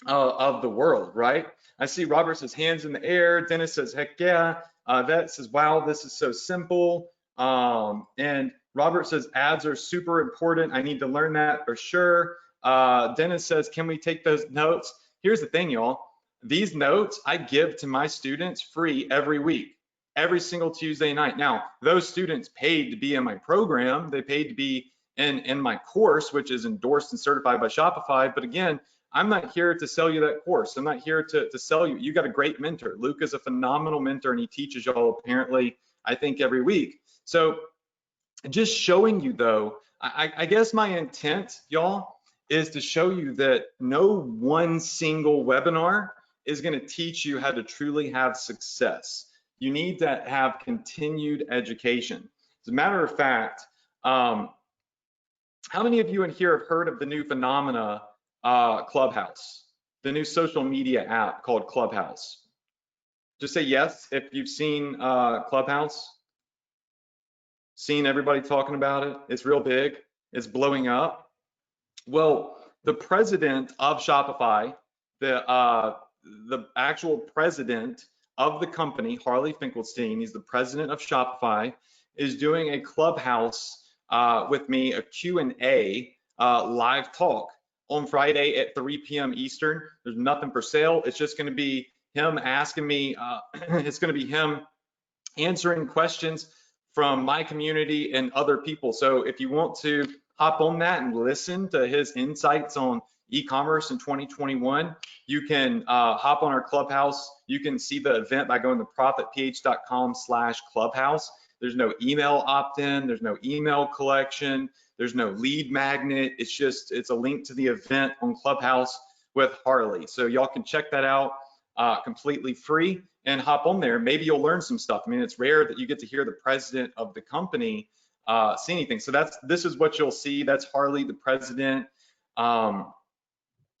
of the world, right? I see Robert says hands in the air. Dennis says, heck yeah. That says, wow, this is so simple. And Robert says ads are super important. I need to learn that for sure. Dennis says, can we take those notes? Here's the thing, y'all. These notes I give to my students free every week, every single Tuesday night. Now, those students paid to be in my program. They paid to be in my course, which is endorsed and certified by Shopify. But again, I'm not here to sell you that course. I'm not here to sell you. You got a great mentor. Luke is a phenomenal mentor, and he teaches y'all apparently, I think, every week. So just showing you, though, I guess my intent, y'all, is to show you that no one single webinar is going to teach you how to truly have success. You need to have continued education. As a matter of fact, how many of you in here have heard of the new phenomena, Clubhouse, the new social media app called Clubhouse? Just say yes if you've seen Clubhouse. Seen everybody talking about it. It's real big. It's blowing up. Well, the president of Shopify, the actual president of the company, Harley Finkelstein, he's the president of Shopify, is doing a Clubhouse with me, a Q&A live talk on Friday at 3 p.m. Eastern. There's nothing for sale. It's just going to be him asking me, it's going to be him answering questions from my community and other people. So if you want to hop on that and listen to his insights on e-commerce in 2021, you can hop on our Clubhouse. You can see the event by going to profitph.com/clubhouse. There's no email opt-in, there's no email collection, there's no lead magnet. It's a link to the event on Clubhouse with Harley. So y'all can check that out completely free and hop on there. Maybe you'll learn some stuff. I mean, it's rare that you get to hear the president of the company say anything. So this is what you'll see. That's Harley, the president.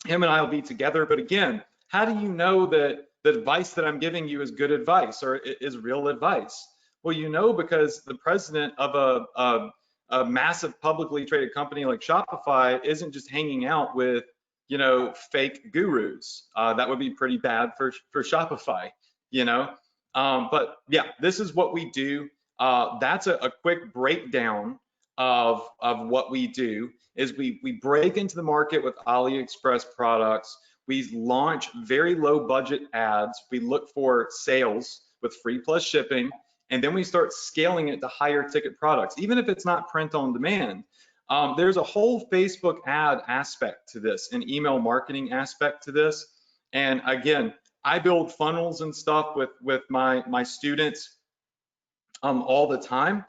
Him and I will be together. But again, how do you know that the advice that I'm giving you is good advice or is real advice? Well, you know, because the president of a massive publicly traded company like Shopify isn't just hanging out with, you know, fake gurus. That would be pretty bad for Shopify, you know. But yeah, this is what we do. That's a quick breakdown of what we do. Is we break into the market with AliExpress products. We launch very low budget ads. We look for sales with free plus shipping, and then we start scaling it to higher ticket products, even if it's not print on demand. There's a whole Facebook ad aspect to this, an email marketing aspect to this. And again, I build funnels and stuff with my students all the time.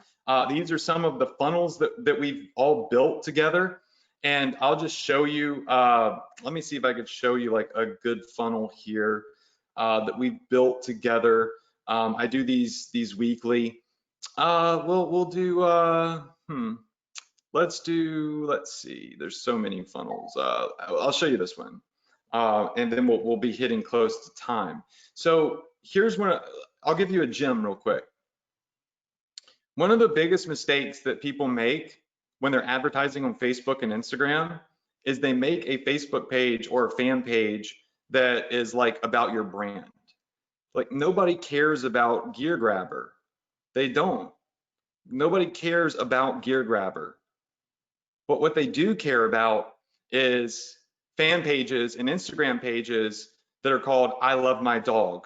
These are some of the funnels that we've all built together. And I'll just show you, let me see if I could show you like a good funnel here that we've built together. I do these weekly. We'll do, let's see, there's so many funnels. I'll show you this one. And then we'll be hitting close to time. So here's one, I'll give you a gem real quick. One of the biggest mistakes that people make when they're advertising on Facebook and Instagram is they make a Facebook page or a fan page that is like about your brand. Like nobody cares about Gear Grabber. They don't. Nobody cares about Gear Grabber. But what they do care about is fan pages and Instagram pages that are called I Love My Dog,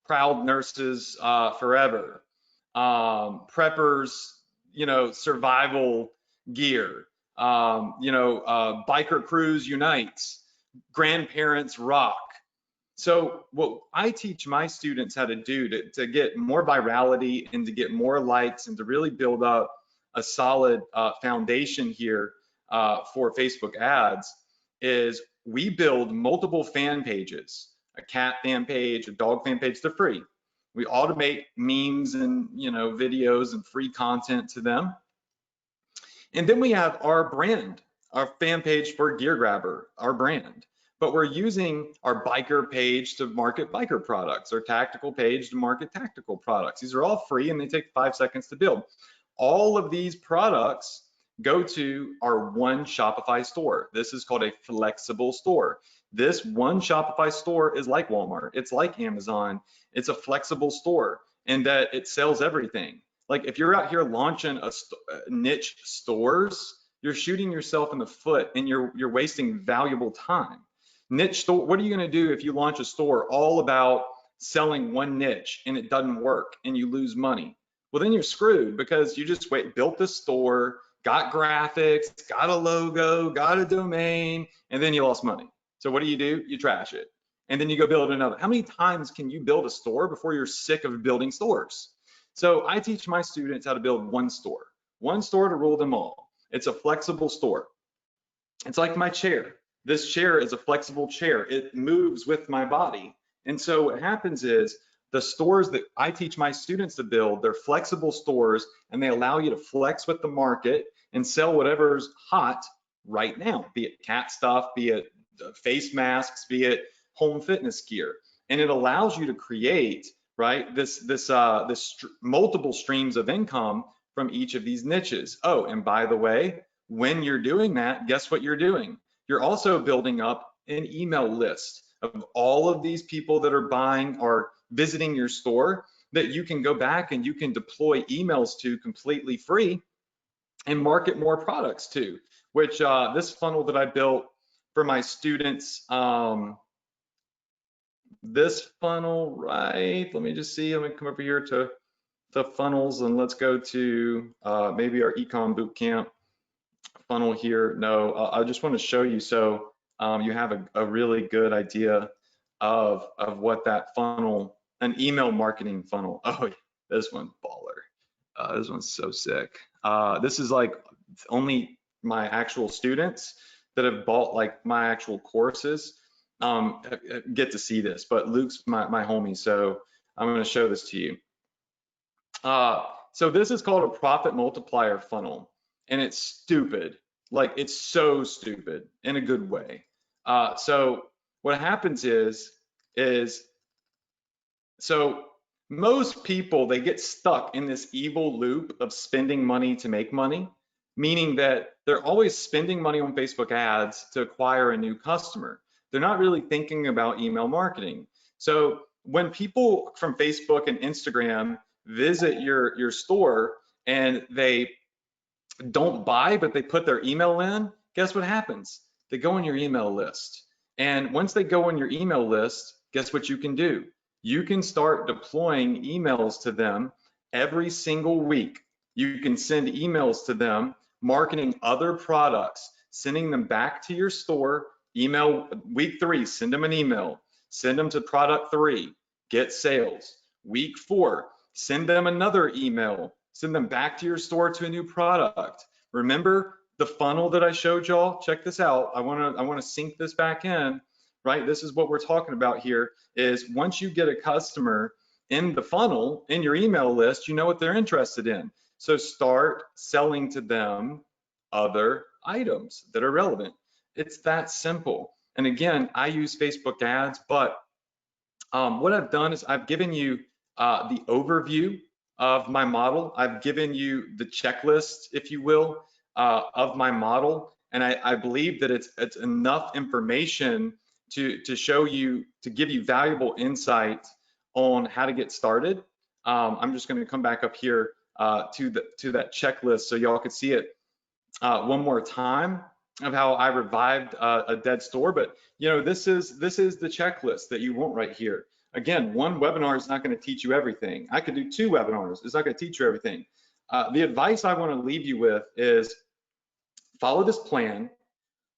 Proud Nurses Forever, Preppers, you know, Survival Gear, Biker Crews Unites, Grandparents Rock. So what I teach my students how to do to get more virality and to get more likes and to really build up a solid foundation here for Facebook ads is we build multiple fan pages, a cat fan page, a dog fan page. They're free. We automate memes and videos and free content to them. And then we have our brand, our fan page for Gear Grabber, our brand. But we're using our biker page to market biker products, our tactical page to market tactical products. These are all free and they take 5 seconds to build. All of these products go to our one Shopify store. This is called a flexible store. This one Shopify store is like Walmart. It's like Amazon. It's a flexible store in that it sells everything. Like if you're out here launching niche stores, you're shooting yourself in the foot and you're wasting valuable time. Niche store, what are you going to do if you launch a store all about selling one niche and it doesn't work and you lose money? Well, then you're screwed because you just built this store, got graphics, got a logo, got a domain, and then you lost money. So what do? You trash it. And then you go build another. How many times can you build a store before you're sick of building stores? So I teach my students how to build one store to rule them all. It's a flexible store. It's like my chair. This chair is a flexible chair. It moves with my body. And so what happens is the stores that I teach my students to build, they're flexible stores and they allow you to flex with the market and sell whatever's hot right now, be it cat stuff, be it face masks, be it home fitness gear. And it allows you to create, right, this multiple streams of income from each of these niches. Oh, and by the way, when you're doing that, guess what you're doing? You're also building up an email list of all of these people that are buying or visiting your store that you can go back and you can deploy emails to completely free and market more products to. which this funnel that I built for my students, this funnel, right? Let me just see. Let me come over here to funnels and let's go to maybe our Ecom Bootcamp funnel here. No, I just want to show you so you have a really good idea of what that funnel, an email marketing funnel. Oh, this one's baller. This one's so sick. This is like only my actual students that have bought like my actual courses get to see this, but Luke's my homie, so I'm going to show this to you. So this is called a profit multiplier funnel, and it's stupid. Like, it's so stupid in a good way. So what happens is so most people, they get stuck in this evil loop of spending money to make money, meaning that they're always spending money on Facebook ads to acquire a new customer. They're not really thinking about email marketing. So when people from Facebook and Instagram visit your store and they don't buy, but they put their email in, guess what happens? They go on your email list. And once they go on your email list, guess what you can do? You can start deploying emails to them every single week. You can send emails to them marketing other products, sending them back to your store. Email week 3, send them an email. Send them to product 3, get sales. Week 4, send them another email. Send them back to your store to a new product. Remember the funnel that I showed y'all? Check this out. I want to sync this back in, right? This is what we're talking about here, is once you get a customer in the funnel, in your email list, you know what they're interested in. So start selling to them other items that are relevant. It's that simple. And again, I use Facebook ads, but what I've done is I've given you the overview of my model. I've given you the checklist, if you will, of my model. And I believe that it's enough information to show you, to give you valuable insight on how to get started. I'm just going to come back up here to that checklist so y'all could see it one more time of how I revived a dead store. But you know, this is the checklist that you want right here. Again, one webinar is not going to teach you everything. I could do 2 webinars. It's not going to teach you everything. The advice I want to leave you with is follow this plan,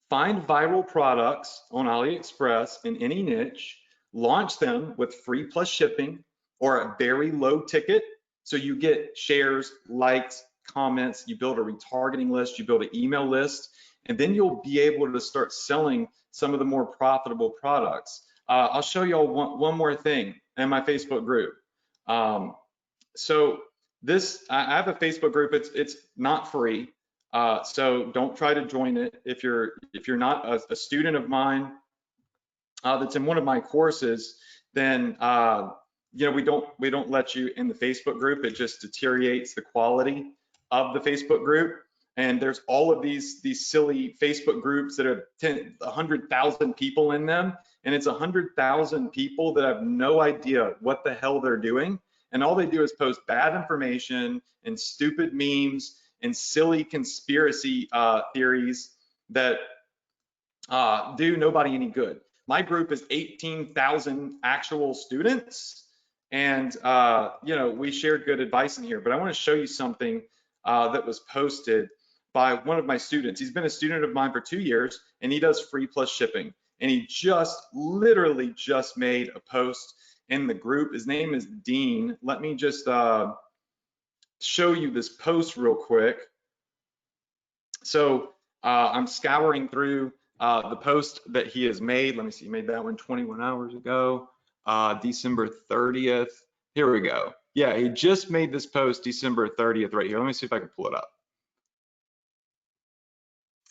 find viral products on AliExpress in any niche, launch them with free plus shipping or a very low ticket. So you get shares, likes, comments, you build a retargeting list, you build an email list, and then you'll be able to start selling some of the more profitable products. I'll show y'all one more thing in my Facebook group. So this, I have a Facebook group. It's not free, so don't try to join it if you're not a student of mine that's in one of my courses. Then you know, we don't let you in the Facebook group. It just deteriorates the quality of the Facebook group. And there's all of these silly Facebook groups that have 100,000 people in them, and it's 100,000 people that have no idea what the hell they're doing, and all they do is post bad information and stupid memes and silly conspiracy theories that do nobody any good. My group is 18,000 actual students, and you know, we shared good advice in here. But I want to show you something that was posted by one of my students. He's been a student of mine for 2 years, and he does free plus shipping. And he literally just made a post in the group. His name is Dean. Let me just show you this post real quick. So I'm scouring through the post that he has made. Let me see, he made that one 21 hours ago, December 30th. Here we go. Yeah, he just made this post December 30th right here. Let me see if I can pull it up.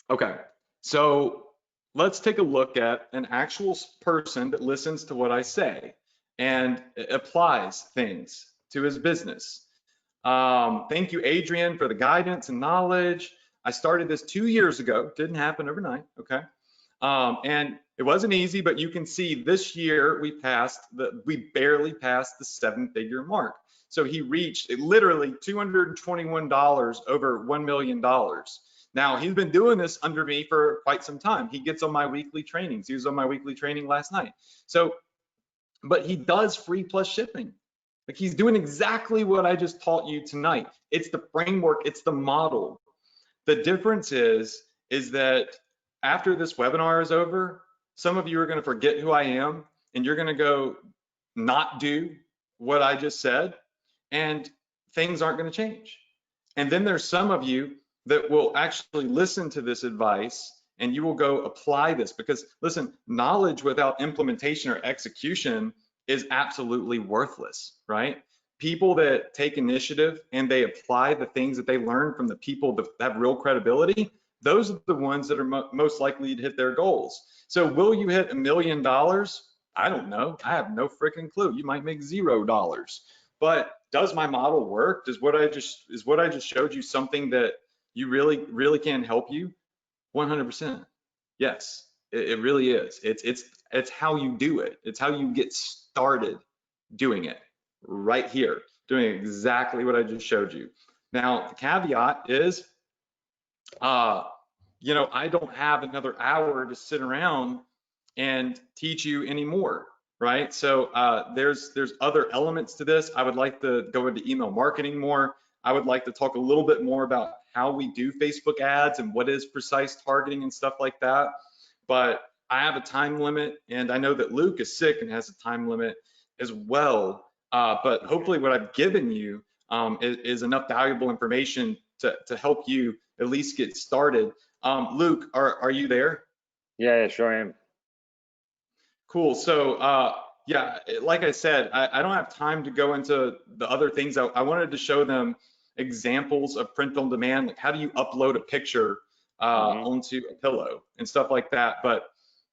Okay, so let's take a look at an actual person that listens to what I say and applies things to his business. Thank you, Adrian, for the guidance and knowledge. I started this 2 years ago. Didn't happen overnight, okay? And it wasn't easy, but you can see this year we barely passed the 7-figure mark. So he reached literally $221 over $1 million. Now, he's been doing this under me for quite some time. He gets on my weekly trainings. He was on my weekly training last night. So, but he does free plus shipping. Like, he's doing exactly what I just taught you tonight. It's the framework, it's the model. The difference is that after this webinar is over, some of you are going to forget who I am, and you're going to go not do what I just said, and things aren't going to change. And then there's some of you that will actually listen to this advice, and you will go apply this, because listen, knowledge without implementation or execution is absolutely worthless, right? People that take initiative and they apply the things that they learn from the people that have real credibility, those are the ones that are most likely to hit their goals. So will you hit $1 million? I don't know. I have no freaking clue. You might make $0. But does my model work? Is what I just showed you something that you really can help you? 100%. Yes, it really is. It's how you do it. It's how you get started doing it right here, doing exactly what I just showed you. Now, the caveat is, I don't have another hour to sit around and teach you anymore, right? So there's other elements to this. I would like to go into email marketing more. I would like to talk a little bit more about how we do Facebook ads and what is precise targeting and stuff like that. But I have a time limit, and I know that Luke is sick and has a time limit as well. But hopefully what I've given you is enough valuable information to help you at least get started. Luke, are you there? Yeah, sure am. Cool. So yeah, like I said, I don't have time to go into the other things. I wanted to show them examples of print on demand, like how do you upload a picture onto a pillow and stuff like that. But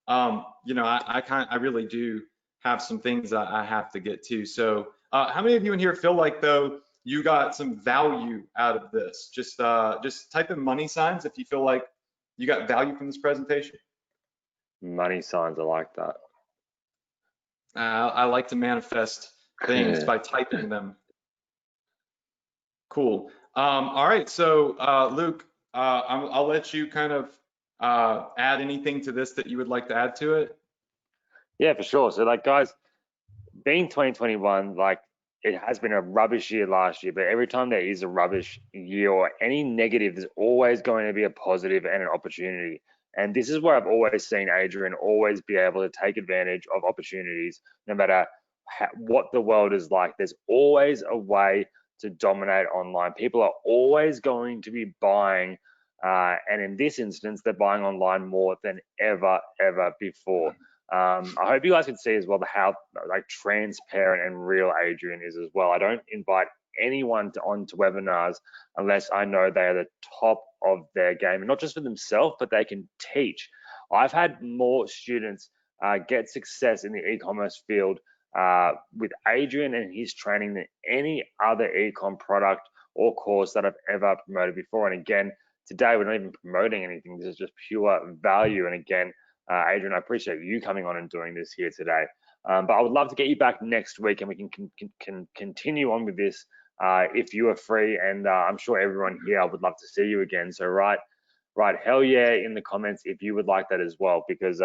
I really do have some things that I have to get to. So how many of you in here feel like though you got some value out of this? Just type in money signs if you feel like you got value from this presentation. Money signs, I like that. I like to manifest things by typing them. Cool. All right, so Luke, I'll let you kind of add anything to this that you would like to add to it. Yeah, for sure. So like, guys, being 2021, like, it has been a rubbish year last year, but every time there is a rubbish year or any negative, there's always going to be a positive and an opportunity. And this is where I've always seen Adrian always be able to take advantage of opportunities, no matter what the world is like. There's always a way to dominate online. People are always going to be buying, and in this instance, they're buying online more than ever before. I hope you guys can see as well how like transparent and real Adrian is as well. I don't invite anyone onto webinars unless I know they are the top of their game, and not just for themselves, but they can teach. I've had more students get success in the e-commerce field with Adrian and his training than any other e-com product or course that I've ever promoted before. And again, today we're not even promoting anything. This is just pure value. And again, Adrian, I appreciate you coming on and doing this here today. But I would love to get you back next week, and we can continue on with this if you are free. And I'm sure everyone here would love to see you again. So write hell yeah in the comments if you would like that as well, because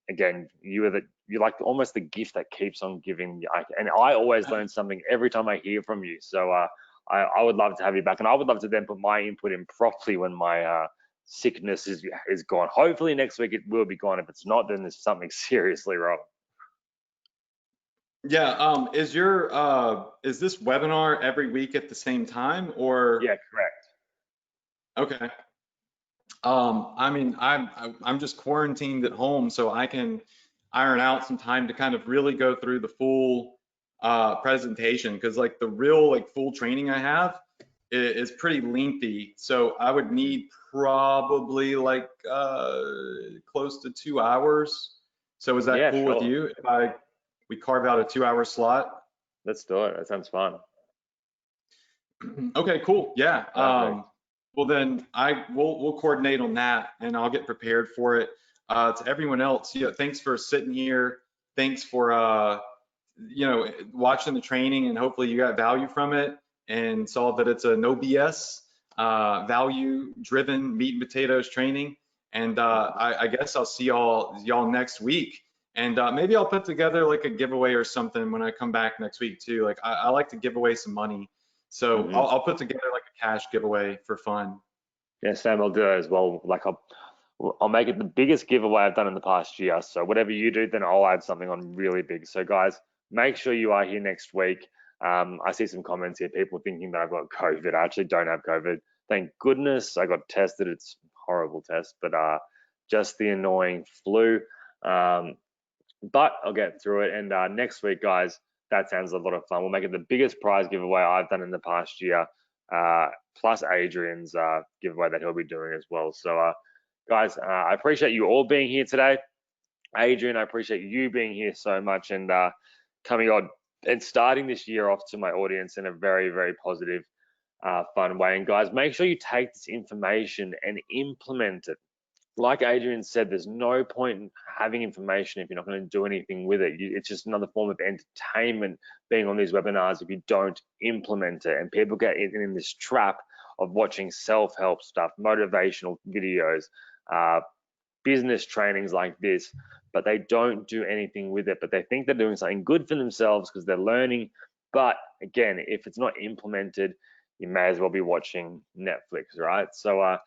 again, you're like almost the gift that keeps on giving. And I always learn something every time I hear from you. So I would love to have you back, and I would love to then put my input in properly when my sickness is gone. Hopefully next week it will be gone. If it's not, then there's something seriously wrong. Yeah. Is this webinar every week at the same time, or? Yeah, correct. Okay. I mean, I'm just quarantined at home, so I can iron out some time to kind of really go through the full presentation, because like the real like full training I have is pretty lengthy. So I would need probably like close to 2 hours. So is that cool with you if we carve out a 2-hour slot? Let's do it. That sounds fun. Okay, cool. Yeah. Well, then we'll coordinate on that, and I'll get prepared for it. To everyone else, thanks for sitting here. Thanks for watching the training, and hopefully you got value from it and saw that it's a no BS. value-driven meat and potatoes training. And I guess I'll see y'all next week. And maybe I'll put together like a giveaway or something when I come back next week too. Like I like to give away some money, so I'll put together like a cash giveaway for fun. Yeah, Sam, I'll do it as well. Like I'll make it the biggest giveaway I've done in the past year. So whatever you do, then I'll add something on really big. So guys, make sure you are here next week. I see some comments here, people thinking that I've got COVID. I actually don't have COVID. Thank goodness I got tested. It's a horrible test, but just the annoying flu. But I'll get through it. And next week, guys, that sounds a lot of fun. We'll make it the biggest prize giveaway I've done in the past year, plus Adrian's giveaway that he'll be doing as well. So, guys, I appreciate you all being here today. Adrian, I appreciate you being here so much and coming on and starting this year off to my audience in a very, very positive, fun way. And guys, make sure you take this information and implement it. Like Adrian said, there's no point in having information if you're not going to do anything with it. It's just another form of entertainment being on these webinars if you don't implement it. And people get in this trap of watching self-help stuff, motivational videos, business trainings like this, but they don't do anything with it. But they think they're doing something good for themselves because they're learning. But again, if it's not implemented, you may as well be watching Netflix, right? So,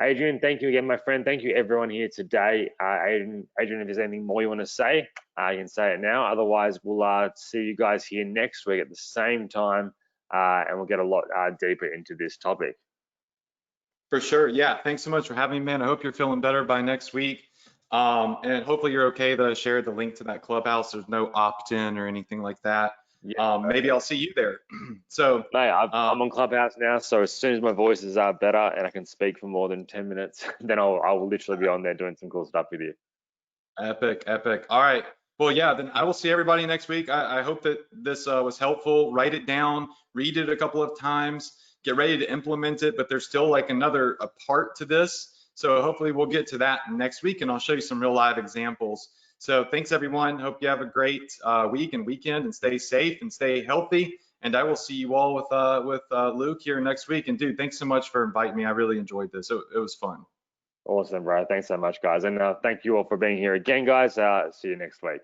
Adrian, thank you again, my friend. Thank you, everyone here today. Adrian, if there's anything more you want to say, you can say it now. Otherwise, we'll see you guys here next week at the same time, and we'll get a lot deeper into this topic. For sure. Yeah. Thanks so much for having me, man. I hope you're feeling better by next week. And hopefully you're okay that I shared the link to that clubhouse. There's no opt-in or anything like that. Yeah, maybe I'll see you there. So, mate, I'm on Clubhouse now, so as soon as my voice is better and I can speak for more than 10 minutes, then I will literally be on there doing some cool stuff with you. Epic, epic. All right. Well, yeah, then I will see everybody next week. I hope that this was helpful. Write it down, read it a couple of times, get ready to implement it, but there's still like another part to this. So hopefully we'll get to that next week and I'll show you some real live examples. So thanks everyone. Hope you have a great week and weekend and stay safe and stay healthy. And I will see you all with Luke here next week. And dude, thanks so much for inviting me. I really enjoyed this. It was fun. Awesome, bro. Thanks so much, guys. And thank you all for being here again, guys. See you next week.